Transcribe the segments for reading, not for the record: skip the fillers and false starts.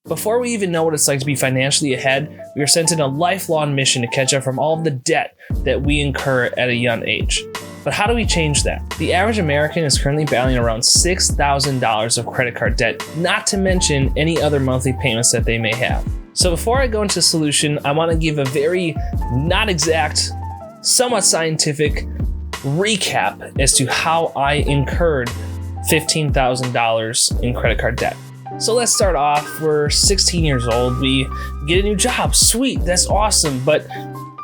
Before we even know what it's like to be financially ahead, we are sent on a lifelong mission to catch up from all of the debt that we incur at a young age. But how do we change that? The average American is currently battling around $6,000 of credit card debt, not to mention any other monthly payments that they may have. So before I go into the solution, I want to give a very not exact, somewhat scientific recap as to how I incurred $15,000 in credit card debt. So let's start off. We're 16 years old. We get a new job. Sweet, that's awesome. But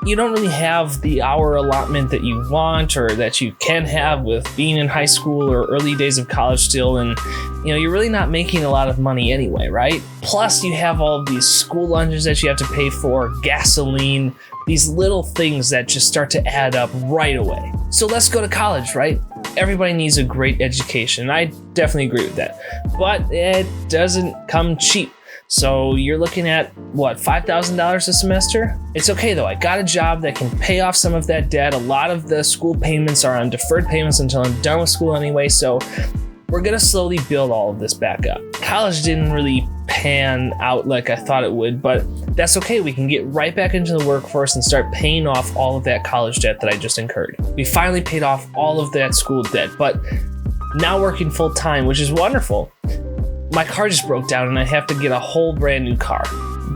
you don't really have the hour allotment that you want or that you can have with being in high school or early days of college still. And you're really not making a lot of money anyway, right? Plus you have all of these school lunches that you have to pay for, gasoline, these little things that just start to add up right away. So let's go to college, right? Everybody needs a great education. I definitely agree with that, but it doesn't come cheap. So you're looking at what, $5,000 a semester? It's okay though. I got a job that can pay off some of that debt. A lot of the school payments are on deferred payments until I'm done with school anyway. So we're gonna slowly build all of this back up. College didn't really pan out like I thought it would, but that's okay. We can get right back into the workforce and start paying off all of that college debt that I just incurred. We finally paid off all of that school debt, but now working full time, which is wonderful. My car just broke down and I have to get a whole brand new car.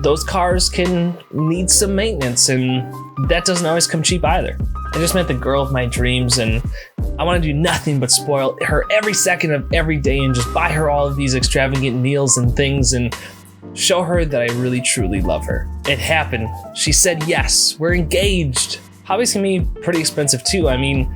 Those cars can need some maintenance and that doesn't always come cheap either. I just met the girl of my dreams and I want to do nothing but spoil her every second of every day and just buy her all of these extravagant meals and things and show her that I really truly love her. It happened. She said yes, we're engaged. Hobbies can be pretty expensive too. I mean,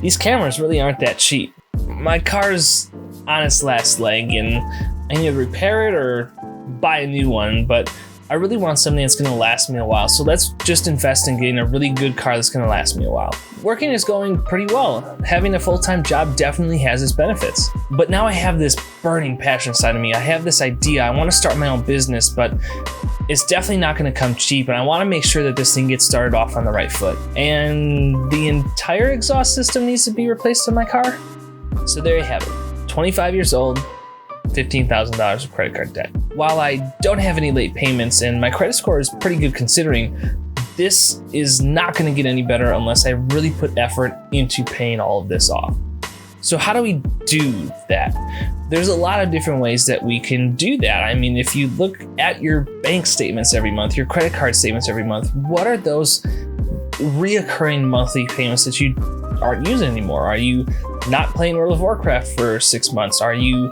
these cameras really aren't that cheap. My car's on its last leg and I need to repair it or buy a new one, but I really want something that's gonna last me a while. So let's just invest in getting a really good car that's gonna last me a while. Working is going pretty well. Having a full-time job definitely has its benefits. But now I have this burning passion inside of me. I have this idea. I wanna start my own business, but it's definitely not gonna come cheap. And I wanna make sure that this thing gets started off on the right foot. And the entire exhaust system needs to be replaced in my car. So there you have it, 25 years old, $15,000 of credit card debt. While I don't have any late payments and my credit score is pretty good considering, this is not going to get any better unless I really put effort into paying all of this off. So how do we do that? There's a lot of different ways that we can do that. I mean, if you look at your bank statements every month, your credit card statements every month, what are those reoccurring monthly payments that you aren't using anymore? Are you not playing World of Warcraft for 6 months? Are you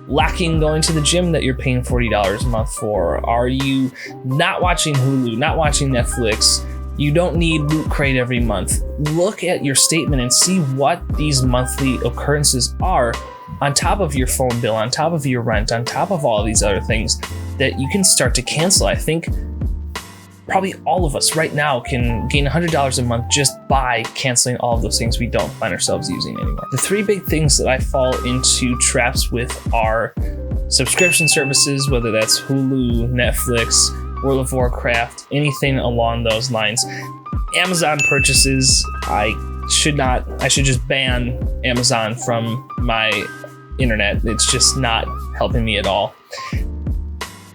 lacking going to the gym that you're paying $40 a month for? Are you not watching Hulu, not watching Netflix? You don't need Loot Crate every month. Look at your statement and see what these monthly occurrences are on top of your phone bill, on top of your rent, on top of all of these other things that you can start to cancel. I think probably all of us right now can gain $100 a month just by canceling all of those things we don't find ourselves using anymore. The three big things that I fall into traps with are subscription services, whether that's Hulu, Netflix, World of Warcraft, anything along those lines. Amazon purchases, I should just ban Amazon from my internet. It's just not helping me at all.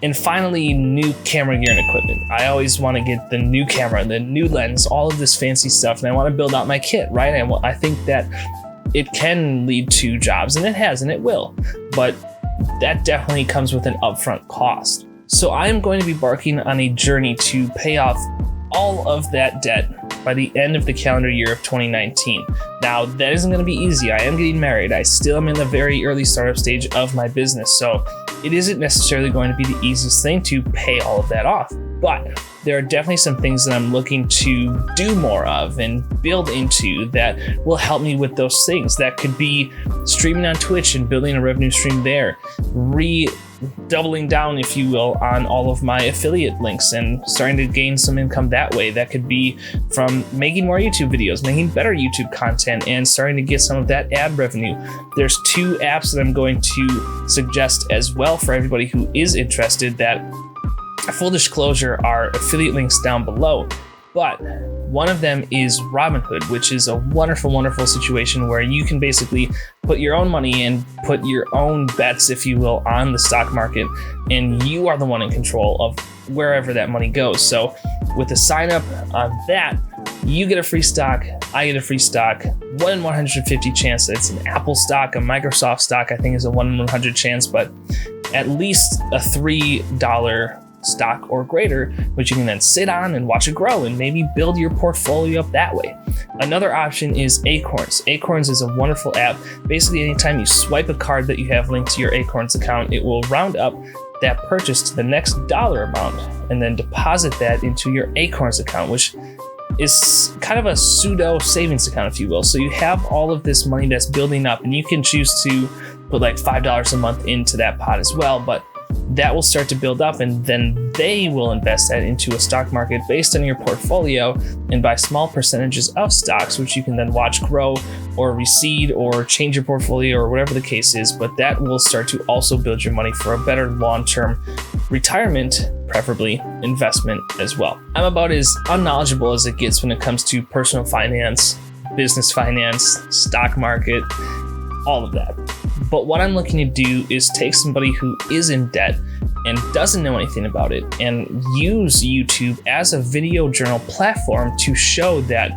And finally, new camera gear and equipment. I always want to get the new camera, the new lens, all of this fancy stuff, and I want to build out my kit, right? I think that it can lead to jobs, and it has, and it will, but that definitely comes with an upfront cost. So I am going to be embarking on a journey to pay off all of that debt by the end of the calendar year of 2019. Now, that isn't going to be easy. I am getting married. I still am in the very early startup stage of my business, so it isn't necessarily going to be the easiest thing to pay all of that off. But there are definitely some things that I'm looking to do more of and build into that will help me with those things. That could be streaming on Twitch and building a revenue stream there, doubling down, if you will, on all of my affiliate links and starting to gain some income that way. That could be from making more YouTube videos, making better YouTube content, and starting to get some of that ad revenue. There's 2 apps that I'm going to suggest as well for everybody who is interested that, full disclosure, are affiliate links down below. But One of them is Robinhood, which is a wonderful, wonderful situation where you can basically put your own money in, put your own bets, if you will, on the stock market, and you are the one in control of wherever that money goes. So with the sign up on that, you get a free stock, I get a free stock, 1 in 150 chance that it's an Apple stock. A Microsoft stock, I think, is a 1 in 100 chance, but at least a $3 stock or greater, which you can then sit on and watch it grow and maybe build your portfolio up that way. Another option is Acorns. Acorns is a wonderful app. Basically, anytime you swipe a card that you have linked to your Acorns account, it will round up that purchase to the next dollar amount and then deposit that into your Acorns account, which is kind of a pseudo savings account, if you will. So you have all of this money that's building up, and you can choose to put like $5 a month into that pot as well, but that will start to build up, and then they will invest that into a stock market based on your portfolio and buy small percentages of stocks, which you can then watch grow or reseed or change your portfolio or whatever the case is. But that will start to also build your money for a better long-term retirement, preferably investment as well. I'm about as unknowledgeable as it gets when it comes to personal finance, business finance, stock market, all of that. But what I'm looking to do is take somebody who is in debt and doesn't know anything about it and use YouTube as a video journal platform to show that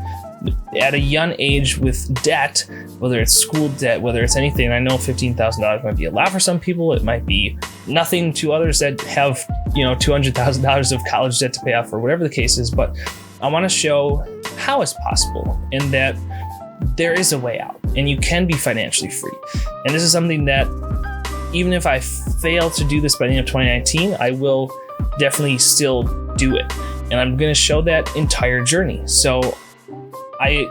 at a young age with debt, whether it's school debt, whether it's anything, I know $15,000 might be a lot for some people. It might be nothing to others that have, $200,000 of college debt to pay off or whatever the case is. But I want to show how it's possible and that there is a way out and you can be financially free. And this is something that even if I fail to do this by the end of 2019, I will definitely still do it. And I'm going to show that entire journey. So I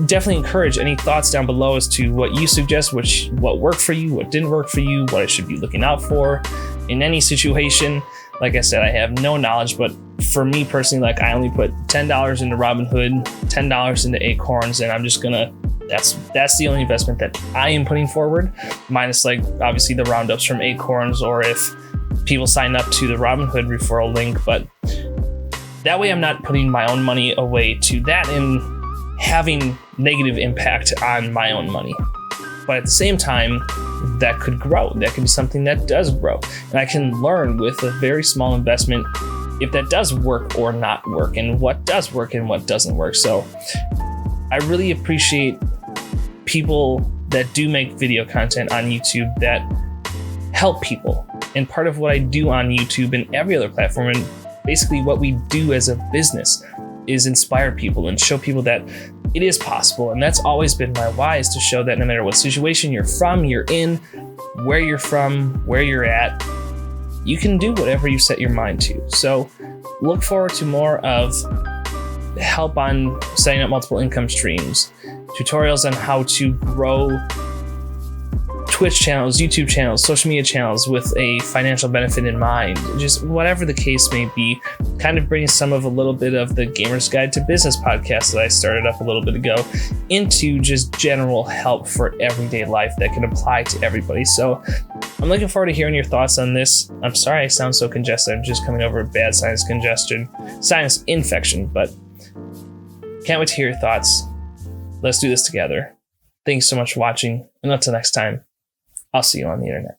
definitely encourage any thoughts down below as to what you suggest, what worked for you, what didn't work for you, what I should be looking out for in any situation. Like I said, I have no knowledge, but for me personally, I only put $10 into Robinhood, $10 into Acorns, and I'm just gonna, that's the only investment that I am putting forward, minus obviously the roundups from Acorns, or if people sign up to the Robinhood referral link. But that way I'm not putting my own money away to that and having negative impact on my own money. But at the same time, that could grow. That could be something that does grow. And I can learn with a very small investment if that does work or not work, and what does work and what doesn't work. So I really appreciate people that do make video content on YouTube that help people. And part of what I do on YouTube and every other platform, and basically what we do as a business, is inspire people and show people that it is possible. And that's always been my why, is to show that no matter what situation you're from, you're in, where you're from, where you're at, you can do whatever you set your mind to. So look forward to more of help on setting up multiple income streams, tutorials on how to grow Twitch channels, YouTube channels, social media channels with a financial benefit in mind, just whatever the case may be, kind of bringing some of a little bit of the Gamer's Guide to Business podcast that I started up a little bit ago into just general help for everyday life that can apply to everybody. So I'm looking forward to hearing your thoughts on this. I'm sorry I sound so congested. I'm just coming over a bad sinus infection, but can't wait to hear your thoughts. Let's do this together. Thanks so much for watching, and until next time, I'll see you on the internet.